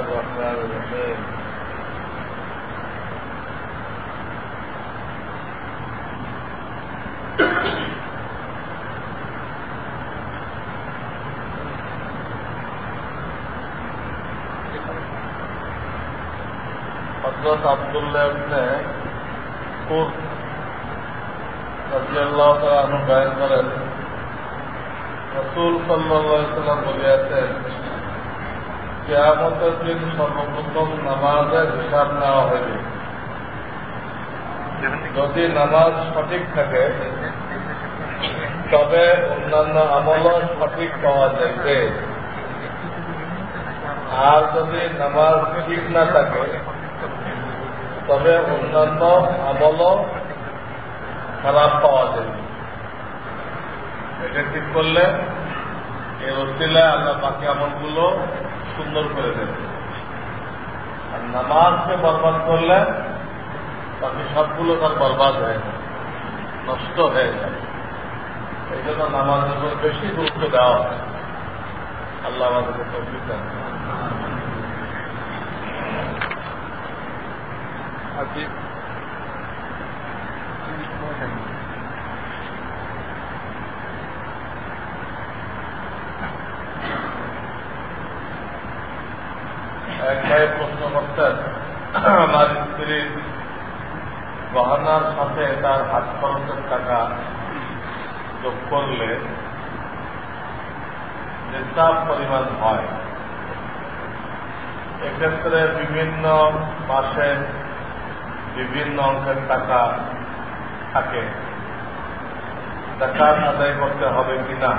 الرحمن الرحيم হযরত আব্দুল্লাহ ইবনে কুরদ রাদিয়াল্লাহু তাআলা আনহু বয়ান করেন, রাসূল সাল্লাল্লাহু আলাইহি ওয়াসাল্লাম বলেছেন, কিয়ামতের দিন সর্বপ্রথম নামাজের হিসাব নেওয়া হবে। যদি নামাজ সঠিক থাকে তবে অন্যান্য আমলও সঠিক পাওয়া যাবে, আর যদি নামাজ ঠিক না থাকে তবে অন্যান্য আমলও খারাপ পাওয়া যাবে। এটা ঠিক করলে এই ওসিলায় আল্লাহ বাকি আমলগুলো সুন্দর করে দেবে। আর নামাজকে বরবাদ করলে বাকি সবগুলো তার বরবাদ হয়ে যায়, নষ্ট হয়ে যায়। এই জন্য নামাজের উপর বেশি গুরুত্ব দেওয়া হয়। আল্লাহ আমাদেরকে তৌফিক দান করুন। এক ভাই প্রশ্ন করতেন, আমার স্ত্রীর গহনার সাথে তার হাত খরচের টাকা যোগ করলে নিসাব পরিমাণ হয়। এক্ষেত্রে বিভিন্ন মাসে বিভিন্ন অঙ্কের টাকা থাকে, টাকা আদায় করতে হবে কিনা?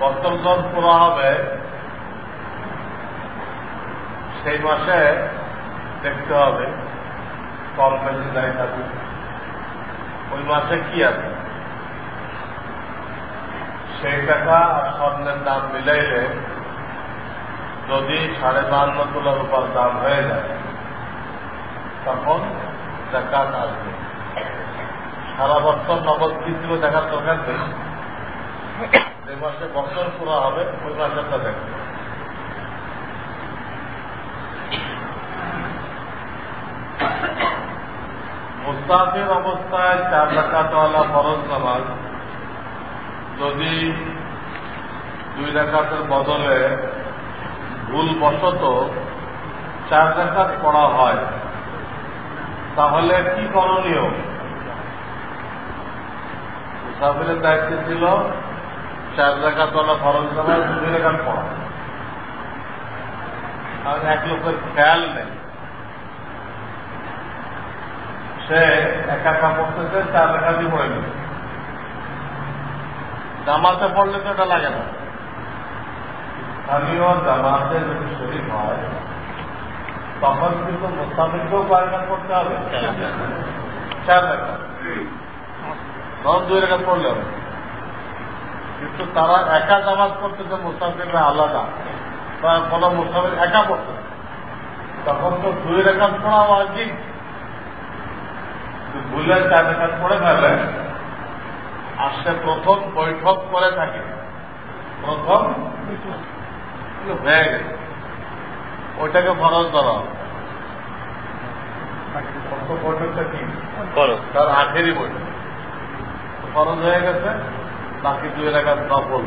বছর যখন পুরো হবে সেই মাসে দেখতে হবে কম বেশি দায় থাকুক, ওই মাসে কি আছে সেই টাকা আর স্বর্ণের দাম মিলাইলে যদি 52.5 তোলা রূপার দাম হয়ে যায় তখন যাকাত আসবে। সারা বছর নগদ কি ছিল দেখার দরকার নেই, যে মাসে বছর পুরো হবে ওই মাসেরটা দেখবে। মুসাফির অবস্থায় 4 রাকাতওয়ালা ফরজ নামাজ যদি 2 রাকাতের বদলে ভুলবশত 4 রাকাত পড়া হয় তাহলে কি করণীয়? মুসাফিরের দায়িত্ব ছিল 4 রাকাতওয়ালা ফরজ নামাজ 2 রাকাত পড়া, আর এক লোকের খেয়াল নেই, সে একা পড়তেছে 4 রাকাতই পড়ে নেবে। জামাতে পড়লে তো এটা লাগে না, স্থানীয় জামাতে যদি শরীর হয় তখন কিন্তু মুসাফিরকেও পায়গান করতে হবে 4 রাকাত, তখন 2 রাকাত পড়লে হবে। কিন্তু তারা একা জামাত করতেছে, মুসাফিররা আলাদা, কোনো মুসাফির একা পড়তে, তখন তো 2 রাকাত পড়া ওয়াজিব। ভুলে 4 রাকাত পড়ে ফেলে আর সে প্রথম বৈঠক করে থাকে, প্রথম হয়ে গেছে, ওইটাকে ফরজ ধরা হবে। বৈঠকটা কি তার আখেরি বৈঠক, ফরজ হয়ে গেছে, বাকি 2 রাকাত নফল।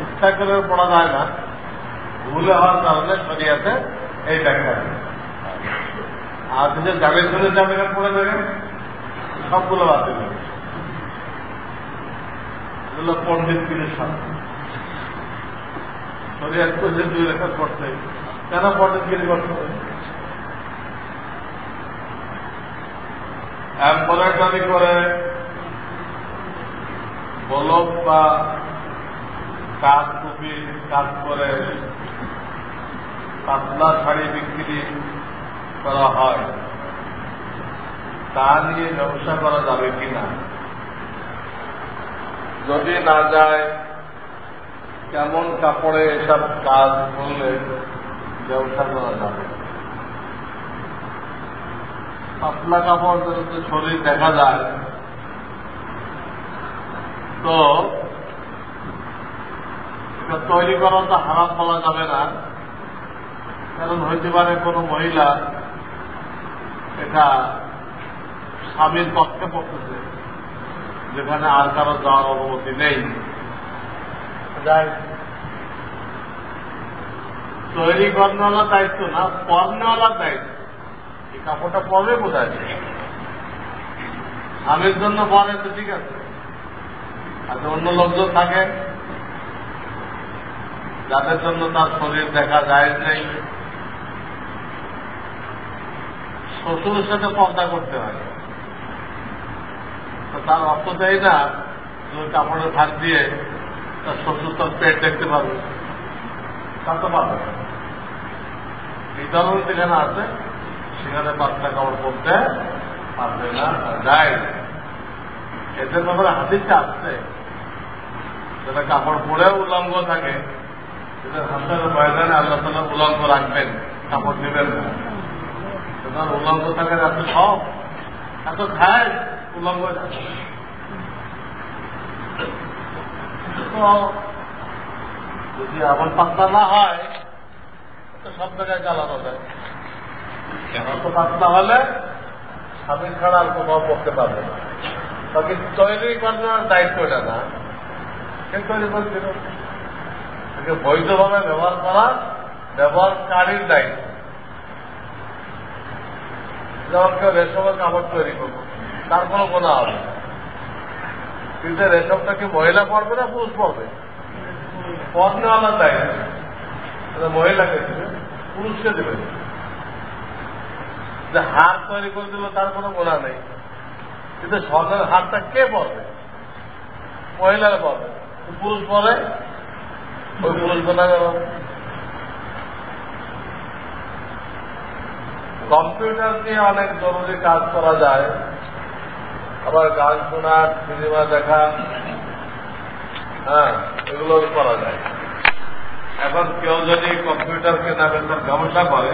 ইচ্ছা করে পড়া যায় না, ভুলে হওয়ার কারণে শরীয়তে এই ব্যাখ্যা। আর যদি জামে শুনে 4 রাকাত পড়ে থাকে সবগুলো বাতিল হবে। এগুলো পণ্ডিত পীরের সাথে শরীয়ত কইছে 2 রাকাত পড়তে, কেন পণ্ডিত গিরি করতে হবে? এম্বয়ডারি করে বলক বা কাজ টুপি কাজ করে পাতলা শাড়ি বিক্রি করা হয়, তা নিয়ে ব্যবসা করা যাবে কিনা? যদি না যায়, কেমন কাপড়ে এসব কাজ করলে ব্যবসা করা যাবে? পাতলা কাপড় যদি শরীর দেখা যায় তো এটা তৈরি করা তো হারাম বলা যাবে না, কারণ হইতে পারে কোনো মহিলা এটা স্বামীর পক্ষে পড়তেছে, যেখানে আর কারো যাওয়ার অনুমতি নেই। তৈরি করানোর দায়িত্ব না, পরনেওয়ালার দায়িত্ব। এই কাপড়টা পরে বোঝায়, স্বামীর জন্য পরে তো ঠিক আছে, আর অন্য লোকজন থাকে যাদের জন্য তার শরীর দেখা যায় নেই, শ্বশুরের সাথে পর্দা করতে হয়, তো তার অর্থ দেয় না যে কাপড়ের ভাগ দিয়ে তার শ্বশুর তার পেট দেখতে পারবে, তা তো পারবে না। এই ধরনের যেখানে আছে সেখানে পাতলা কাপড় পরতে পারবে না, যায়। এদের ব্যাপারে হাদিসে আসছে, যেটা কাপড় পরেও উলঙ্গ থাকে, সেটা হাতের ময়দানে আল্লাহ তাআলা উলঙ্গ রাখবেন, কাপড় নেবেন না। সেটা উলঙ্গ থাকে এত সব, এত খায় উলঙ্গ থাকে। যদি এমন পাতলা না হয় তো সব জায়গায় চালানো যায়। এত পাতলা হলে স্বামী ছাড়া আর কোথাও করতে পারবে না। বাকি তৈরি করার দায়িত্ব এটা না, সে তৈরি করছিল, তাকে বৈধভাবে ব্যবহার করা ব্যবহারকারীর দায়িত্ব। যেমন কেউ রেশমের কাপড় তৈরি করবো, তার কোনো গোনা হবে না, কিন্তু রেশমটা কি মহিলা পড়বে না পুরুষ পড়বে? পড়নেওয়ালার দায়িত্ব, মহিলাকে দেবে, পুরুষকে দেবে। যে হার তৈরি করে দিল তার কোনো গোনা নেই, কিন্তু স্বর্ণের হারটা কে পড়বে? মহিলারা পড়বে, পুরুষ পড়ে, ওই পুরুষ গোনা গেল। কম্পিউটার দিয়ে অনেক জরুরি কাজ করা যায়, আবার গান শোনা, সিনেমা দেখা, হ্যাঁ, এগুলো করা যায়। এখন কেউ যদি কম্পিউটার কেনা বেচার ব্যবসা করে,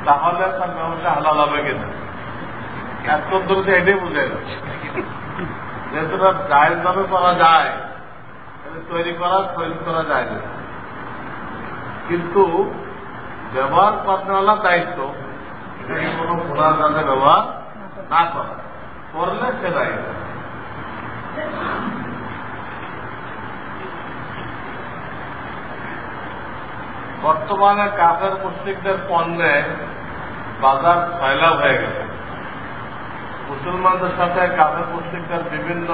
তাহলে তার ব্যবসা হালাল হবে কিনা এত দূর এটাই বুঝে গেল। যেহেতু জায়েজ ভাবে করা যায়, তৈরি করা যায় না, কিন্তু ব্যবহার করার দায়িত্ব কোন গুনার কাজে ব্যবহার না করা, করলে সে দায়িত্ব। বর্তমানে কাফের মুশরিকদের পণ্যে বাজার ফয়লাভ হয়ে গেছে। মুসলমানদের সাথে কাফের মুশরিকদের বিভিন্ন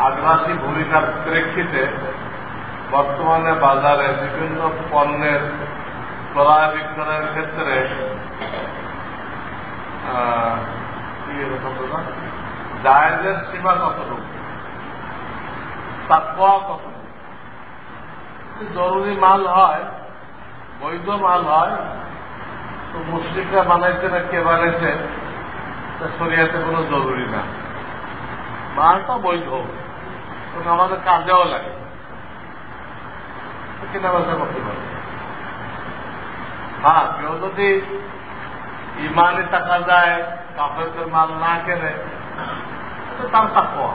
আগ্রাসী ভূমিকার প্রেক্ষিতে বর্তমানে বাজারে বিভিন্ন পণ্যের ক্রয় বিক্রয়ের ক্ষেত্রে জায়েজের সীমা কতটুকু, তাকওয়া কতটুকু। জরুরি মাল হয়, বৈধ মাল হয়, তো মুশরিকরা বানাইছে না কে বানাইছে শরিয়াতে কোনো জরুরি না, মালটা বৈধ, তখন আমাদের কাজেও লাগে, কেনা বেচা করতে পারে। হ্যাঁ, কেউ যদি ইমানে টাকা যায়, কাফেরদের মাল না কেনে, তার তাকওয়া।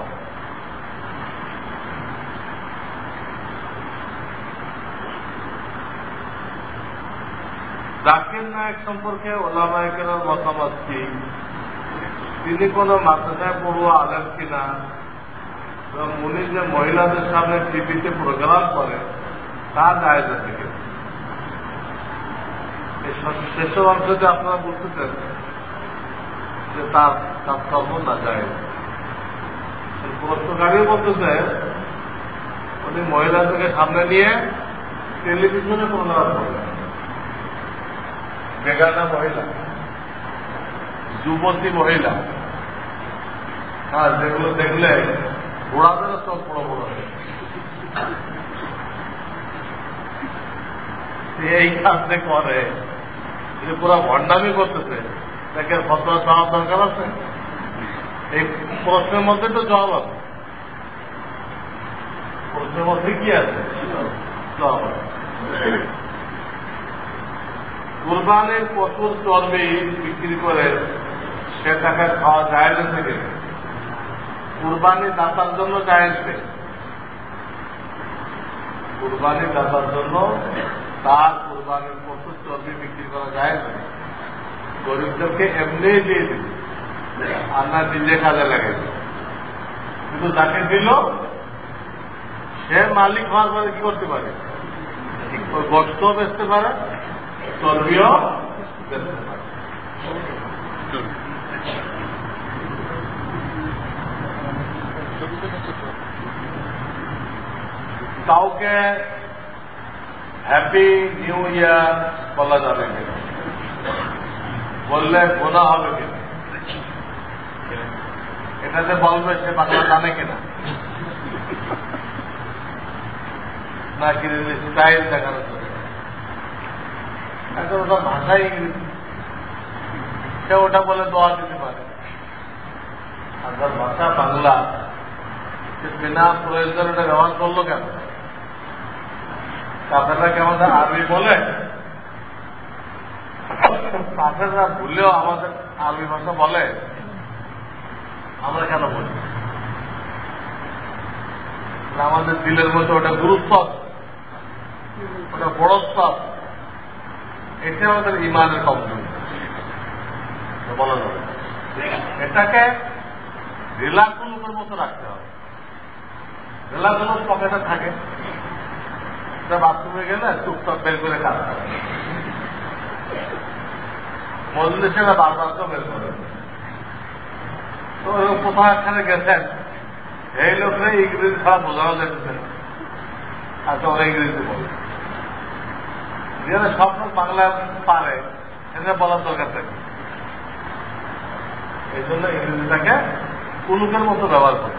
জাকির নায়েক সম্পর্কে ওলামায়ে কেরামের মতামত কি? তিনি কোন মাদ্রাসায় পড়ুয়া আলেম কিনা, এবং উনি যে মহিলাদের সামনে টিভিতে প্রোগ্রাম করে তা জায়েজ আছে কিনা? সেসব অংশতে আপনারা বলতেছেন যে তার কর্ম না যায়। প্রশ্নকারী বলতেছে উনি মহিলাদেরকে সামনে নিয়ে টেলিভিশনে প্রোগ্রাম করবেন। বেগানা মহিলা, যুবতী মহিলা, হ্যাঁ, যেগুলো দেখলে ঘোড়াদেরও সব বড় বড় এই কাজে করে, পুরা ভণ্ডামি করতেছে, দেখেন ফতোয়া চাওয়ার দরকার আছে? এই প্রশ্নের মধ্যে তো জবাব আছে, প্রশ্নের মধ্যে কি আছে জবাব আছে। কুরবানির পশুর চর্বি বিক্রি করে সে টাকা খাওয়া যায় না থেকে কুরবানি দাতার জন্য জায়েজ নেই। কুরবানি দাতার জন্য তার কুরবানির পশু চর্বি বিক্রি করা যায় না, গরিবদেরকে এমনি দিয়ে দিল আর না নিজে কাজে লাগাইল। কিন্তু যাকে দিল সে মালিক হওয়ার পরে কি করতে পারে, ওই গোশতও বেচতে পারে, চর্বিও বেচতে পারে। কাউকে হ্যাপি নিউ ইয়ার বলা যাবে কিনা, বললে গোনা হবে কিনা, এটাতে বলবে সে বাংলা জানে কিনা, নাকি স্টাইল দেখানো চলে। এখন ওটার ভাষাই ইংরেজি, সে ওটা বলে দোয়া দিতে পারে। আর তার ভাষা বাংলা, সে বিনা প্রয়োজন ওটা ব্যবহার করলো কেন? কাফেররা কি আমাদের আরবি বলে? কাফেররা ভুলেও আমাদের আরবি ভাষা বলে, আমরা কেন বলি? আমাদের দিলের মধ্যে ওটা গুরুত্ব আছে, ওটা বড়ত্ব আছে, এটা আমাদের ইমানের কমজোরি বলা যাবে। এটাকে রিলাকুলুকের মতো রাখতে হবে। রিলাকুলুক পকেটে থাকে, বাথরুমে গেলে চুপচাপ বের করে কাজ করে, মজলিসেরা বারবার তো বের করে। তো কোথাও একখানে গেছেন, এই লোকরা ইংরেজি ছাড়া বোঝানো যেতেছে না, আচ্ছা ওরা ইংরেজি বলে, যেটা সব লোক বাংলা পারে সেটা বলার দরকার থাকে। এই জন্য ইংরেজিটাকে কুলুকের মতো ব্যবহার করে।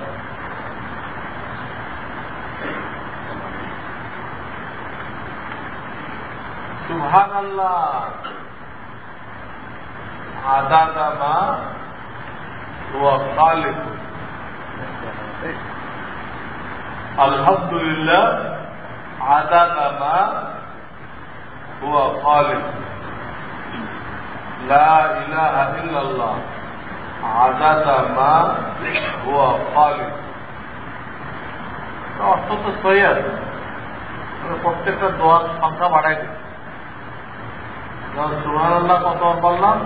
সুবহানাল্লাহ আদাদা মা হুয়া খালিক, আলহামদুলিল্লাহ আদাদা মা হুয়া খালিক, লা ইলাহা ইল্লাল্লাহ আদাদা মা হুয়া খালিক। অর্থ তো সহি আছে, প্রত্যেকটা দোয়ার সংখ্যা বাড়াই দিচ্ছে। সুবহানাল্লাহ কতবার বললাম?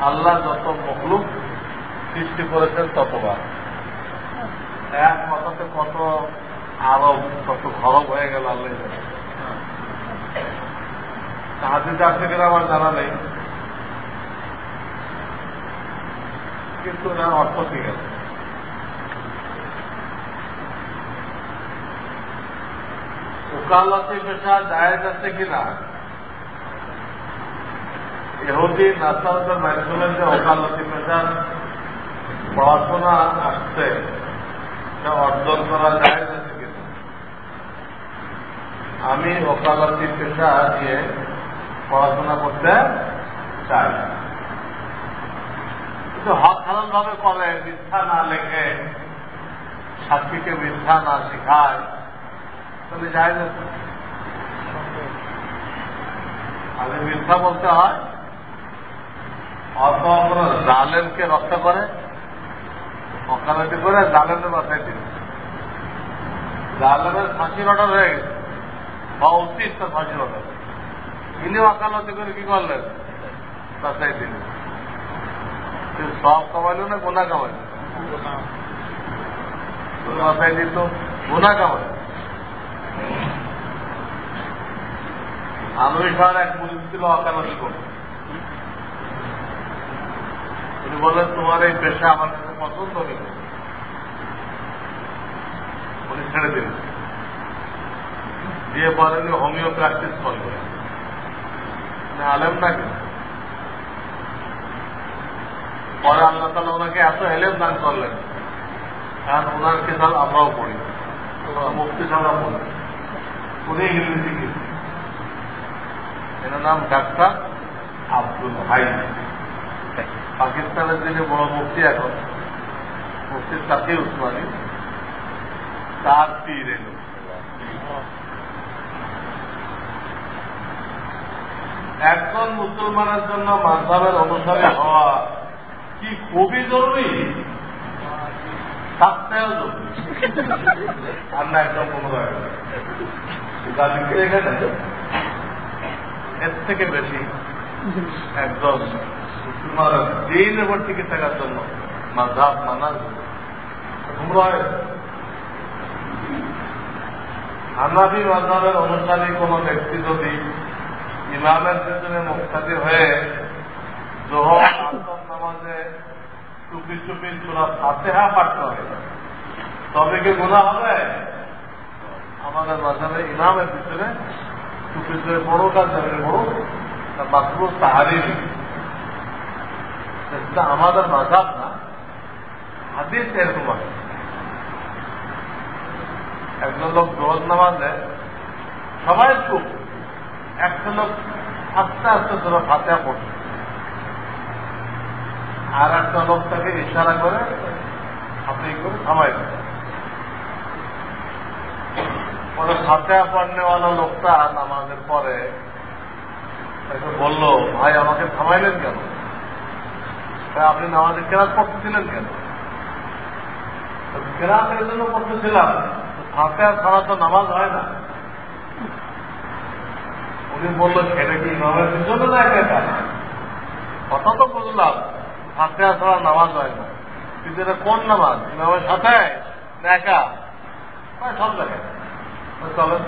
আল্লাহ যত মখলুক সৃষ্টি করেছেন ততবার। এক কথাতে কত আরব, কত খরব হয়ে গেল আল্লাহ জানে। হাদিসে আছে কিনা আমার জানা নেই, কিন্তু না অর্থ ঠিক আছে। ওকালতি পেশা জায়েজ আছে কিনা? ইহুদি নাসারদের মাধ্যমে যে ওকালতি পেশার পড়াশোনা আসছে, তা অর্জন করা জায়েজ আছে কিনা? আমি ওকালতি পেশা দিয়ে পড়াশোনা করতে চাই, কিন্তু হক হালাল ভাবে করে, মিথ্যা না লেখে, সাক্ষীকে মিথ্যা না শেখায়, তাহলে জায়েজ আছে। আগে মিথ্যা বলতে হয়, অথবা কোনো জালেমকে রক্ষা করে, ওকালতি করে জালেমের বাসায় দিল, জালেমের ফাঁসির অর্ডার হয়ে গেছে বা উচিত তার ফাঁসির অর্ডার, ইনি ওকালতি করে কি করলেন? বাসায় দিল। সব কামাইল না গোনা কামাইল? বাসায় দিত, গোনা কামাইল। আমি সার এক পুলিশ ছিল ওকালতি করল, উনি বললেন তোমার এই পেশা আমার কাছে পছন্দ নেই, উনি ছেড়ে দিলেন, দিয়ে বলেন হোমিও প্র্যাকটিস করবে। আলেম নাকি? পরে আল্লাহ তাআলা ওনাকে এত এলেম দান করলেন, কারণ ওনার কিতাব আমরাও পড়ি, মুফতি সাহেবরা পড়ি, উনি ইংরেজি শিখেছেন। এর নাম ডাক্তার আব্দুল হাই। পাকিস্তানের যিনি বড় মুফতি এখন, মুফতি তাকি উসমানী, তার পীর এলো। একজন মুসলমানের জন্য মাযহাবের অনুসারী হওয়া কি খুবই জরুরি? সাতটাও জরুরি, আর না একদম 15 গালি খেয়ে গেলেন। এর থেকে বেশি একদম তোমার দিন উপর টিকে থাকার জন্য মাযহাব মানা গুমরাহ। হানাফি মাযহাবের অনুসারী কোন ব্যক্তি যদি ইমামের পেছনে মুক্তাদি হয়ে যোহর আসর নামাজে টুপি টুপি সূরা ফাতিহা পাঠ করে তবে কি গুনাহ হবে? আমাদের মাযহাবে ইমামের পিছনে টুপি টুপি পড়ুক আর জমিনে পড়ুক তা মাকরুহ তাহরীমি, এটা আমাদের মাযহাব না, হাদিস এরকম আছে। একজন লোক জোহর নামাজে সবাই চুপ, একটা লোক আস্তে আস্তে সূরা ফাতিহা পড়ছে, আর একটা লোক তাকে ইশারা করে হাতে করে থামাই দেয়। পরে ফাতিহা পড়নেওয়ালা লোকটা নামাজের পরে তাকে বলল, ভাই আমাকে থামাইলেন কেন? আপনি নামাজে কেরাত পড়তেছিলেন কেন? কেরাতের জন্য পড়তেছিলাম, ফাতিহা ছাড়া তো নামাজ হয় না। উনি বললেন, এটা কি ইমামের পিছনে না একা? কথা তো বুঝলাম, ফাতিহা ছাড়া নামাজ হয় না, কিন্তু এটা কোন নামাজ? ইমামের সাথে না একা? সব জায়গায় চলেন,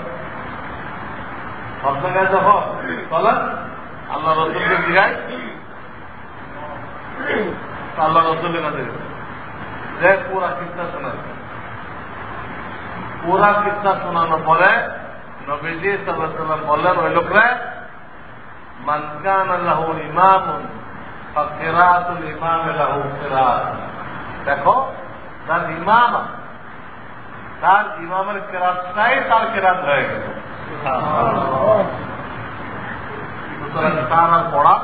সব জায়গায় যখন চলেন আল্লাহ রসুলকে জিগায়, আল্লাহ রসুলের কাছে যে পুরা কিস্তা শোনায়, পুরা কিস্তা শোনানোর পরে নবীজি সাল্লাল্লাহু আলাইহি ওয়াসাল্লাম বললেন, ওই লোকরা মান কানা লাহু ইমামুন ফাকিরাতুল ইমাম লাহু কিরাত। দেখো, তার ইমাম, তার ইমামের কিরাতটাই তার কিরাত হয়ে গেল। সুতরাং তার আর পড়ার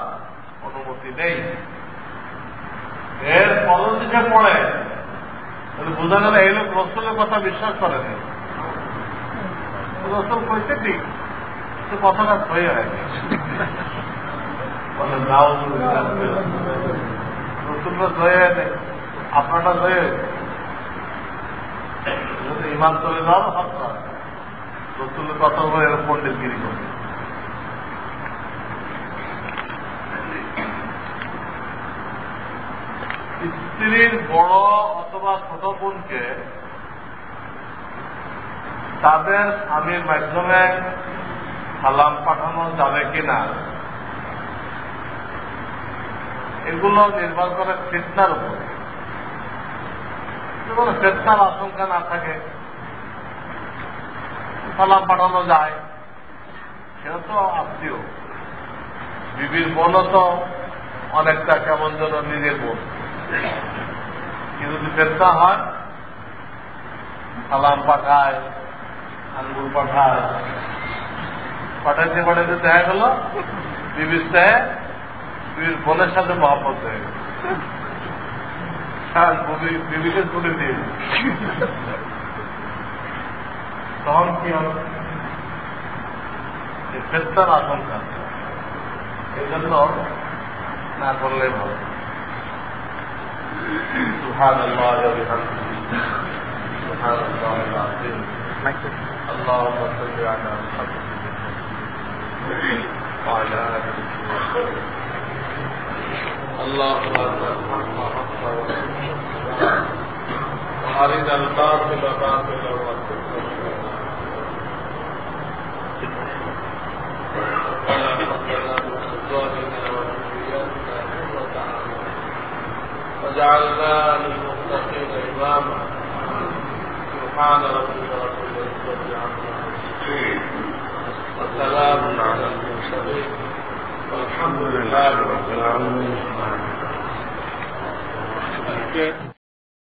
অনুমতি নেই। এর পরবর্তী যে পড়ে বোঝা গেল এই লোক রসুলের কথা বিশ্বাস করেনি। রসুল কইছে ঠিক, সে কথাটা হয়ে গেছে। রসুলরা জয় নেই, আপনারটা জয় ইমান চলে যাও, আপনার রসুলের কথা বলে পণ্ডিতগিরি করে। স্ত্রীর বড় অথবা ছোট বোনকে তাদের স্বামীর মাধ্যমে সালাম পাঠানো যাবে কিনা, এগুলো নির্ভর করে ফিতনার উপর। কোনো ফিতনার আশঙ্কা না থাকে সালাম পাঠানো যায়, সেটা তো আত্মীয়। বিবির বোনও তো অনেকটা কেমন যেন নিজের বোন, কিন্তু যদি ফেরতা হয় সালাম পাঠায়, আঙ্গুর পাঠায়, পাঠাইতে পাঠাইতে দেখা গেল বিবির সাথে বিবির বোনের সাথে মহব্বত হয়ে গেল, বিবিকে তুলে দিয়ে তখন কি হবে? ফেরতার আশঙ্কা, এই জন্য না করলে ভালো। سبحان الله وبحمده سبحان الله العظيم اللهم صل على محمد وعلى آله وصحبه اللهم وأرنا الباطل باطلا وارزقنا ولا تقبلنا من أزواجنا وذرياتنا قرة أعين وجعلنا للمتقين إماما سبحان ربك رب العزة عما يصفون وسلام على المرسلين والحمد لله رب العالمين.